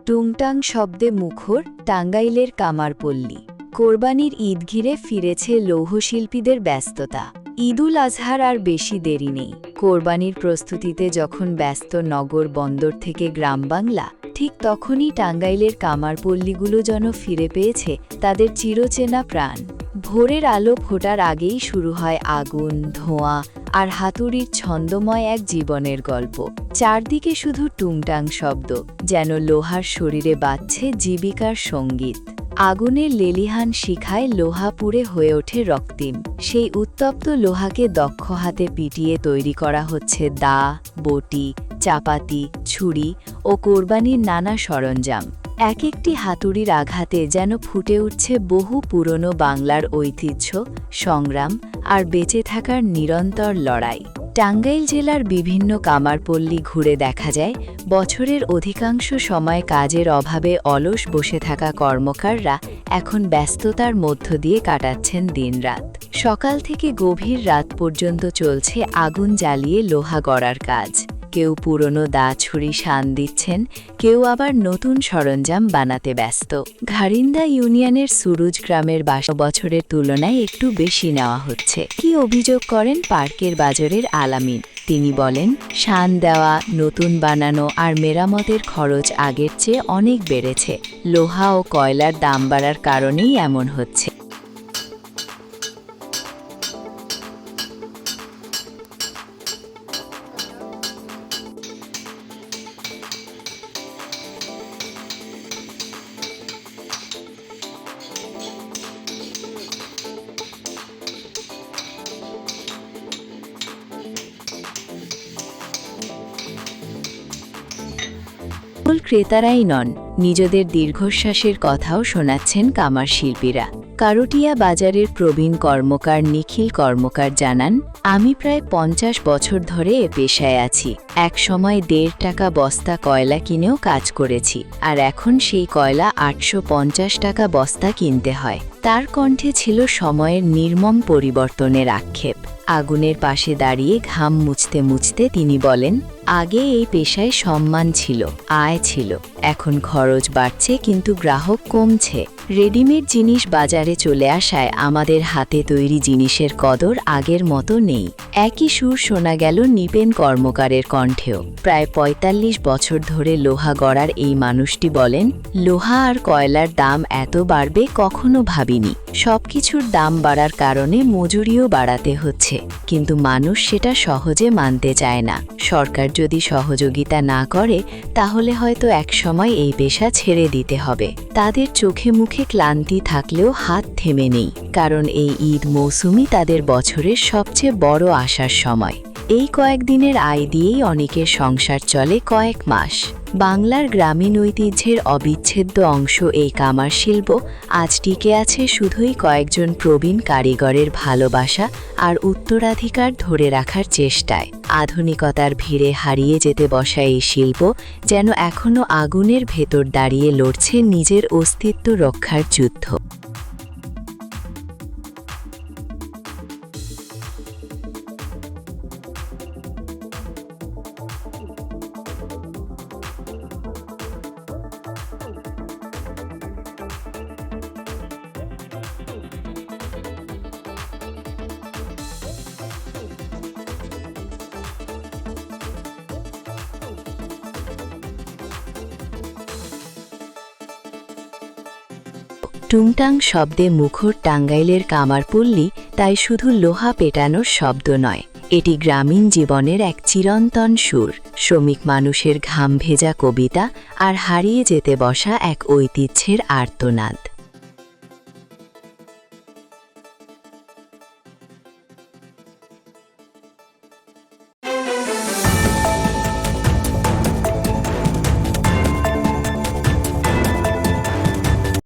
টুংটাং শব্দে মুখর টাঙ্গাইলের কামারপল্লী। কোরবানির ঈদ ঘিরে ফিরেছে লৌহশিল্পীদের ব্যস্ততা। ঈদুল আজহার আর বেশি দেরি নেই। কোরবানির প্রস্তুতিতে যখন ব্যস্ত নগর বন্দর থেকে গ্রাম বাংলা, ঠিক তখনই টাঙ্গাইলের কামারপল্লীগুলো যেন ফিরে পেয়েছে তাদের চিরচেনা প্রাণ। ভোরের আলো ফোটার আগেই শুরু হয় আগুন, ধোঁয়া আর হাতুড়ির ছন্দময় এক জীবনের গল্প। চারদিকে শুধু টুংটাং শব্দ, যেন লোহার শরীরে বাজছে জীবিকার সঙ্গীত। আগুনের লেলিহান শিখায় লোহা পুড়ে হয়ে ওঠে রক্তিম। সেই উত্তপ্ত লোহাকে দক্ষ হাতে পিটিয়ে তৈরি করা হচ্ছে দা, বটি, চাপাতি, ছুরি ও কোরবানির নানা সরঞ্জাম। এক একটি হাতুড়ির আঘাতে যেন ফুটে উঠছে বহু পুরনো বাংলার ঐতিহ্য, সংগ্রাম আর বেঁচে থাকার নিরন্তর লড়াই। টাঙ্গাইল জেলার বিভিন্ন কামারপল্লী ঘুরে দেখা যায়, বছরের অধিকাংশ সময় কাজের অভাবে অলস বসে থাকা কর্মকাররা এখন ব্যস্ততার মধ্য দিয়ে কাটাচ্ছেন দিনরাত। সকাল থেকে গভীর রাত পর্যন্ত চলছে আগুন জ্বালিয়ে লোহা গড়ার কাজ। কেউ পুরনো দা ছুরি শান দিচ্ছেন, কেউ আবার নতুন সরঞ্জাম বানাতে ব্যস্ত। ঘারিন্দা ইউনিয়নের সুরুজ গ্রামের ১২ বছরের তুলনায় একটু বেশি নেওয়া হচ্ছে। কি অভিযোগ করেন পার্কের বাজারের আলামিন। তিনি বলেন, শান দেওয়া, নতুন বানানো আর মেরামতের খরচ আগের চেয়ে অনেক বেড়েছে। লোহা ও কয়লার দাম বাড়ার কারণেই এমন হচ্ছে। কেবল ক্রেতারাই নন, নিজেদের দীর্ঘশ্বাসের কথাও শোনাচ্ছেন কামার শিল্পীরা। কারুটিয়া বাজারের প্রবীণ কর্মকার নিখিল কর্মকার জানান, আমি প্রায় ৫০ বছর ধরে এ পেশায় আছি। এক সময় ১.৫ টাকা বস্তা কয়লা কিনেও কাজ করেছি, আর এখন সেই কয়লা ৮৫০ টাকা বস্তা কিনতে হয়। তার কণ্ঠে ছিল সময়ের নির্মম পরিবর্তনের আক্ষেপ। আগুনের পাশে দাঁড়িয়ে ঘাম মুছতে মুছতে তিনি বলেন, আগে এই পেশায় সম্মান ছিল, আয় ছিল। এখন খরচ বাড়ছে কিন্তু গ্রাহক কমছে। রেডিমেড জিনিস বাজারে চলে আসায় আমাদের হাতে তৈরি জিনিসের কদর আগের মতো নেই। একই সুর শোনা গেল নিপেন কর্মকারের কণ্ঠেও। প্রায় ৪৫ বছর ধরে লোহা গড়ার এই মানুষটি বলেন, লোহা আর কয়লার দাম এত বাড়বে কখনো ভাবিনি। সবকিছুর দাম বাড়ার কারণে মজুরিও বাড়াতে হচ্ছে, কিন্তু মানুষ সেটা সহজে মানতে চায় না। সরকার যদি সহযোগিতা না করে, তাহলে হয়তো একসময় এই পেশা ছেড়ে দিতে হবে। তাদের চোখে মুখে ক্লান্তি থাকলেও হাত থেমে নেই, কারণ এই ঈদ মৌসুমই তাদের বছরের সবচেয়ে বড় আশার সময়। এই কয়েকদিনের আয় দিয়েই অনেকের সংসার চলে কয়েক মাস। বাংলার গ্রামীণ ঐতিহ্যের অবিচ্ছেদ্য অংশ এই কামার শিল্প আজ টিকে আছে শুধুই কয়েকজন প্রবীণ কারিগরের ভালোবাসা আর উত্তরাধিকার ধরে রাখার চেষ্টায়। আধুনিকতার ভিড়ে হারিয়ে যেতে বসা এই শিল্প যেন এখনও আগুনের ভেতর দাঁড়িয়ে লড়ছে নিজের অস্তিত্ব রক্ষার যুদ্ধ। টুংটাং শব্দে মুখর টাঙ্গাইলের কামারপল্লী তাই শুধু লোহা পেটানোর শব্দ নয়, এটি গ্রামীণ জীবনের এক চিরন্তন সুর, শ্রমিক মানুষের ঘাম ভেজা কবিতা আর হারিয়ে যেতে বসা এক ঐতিহ্যের আর্তনাদ।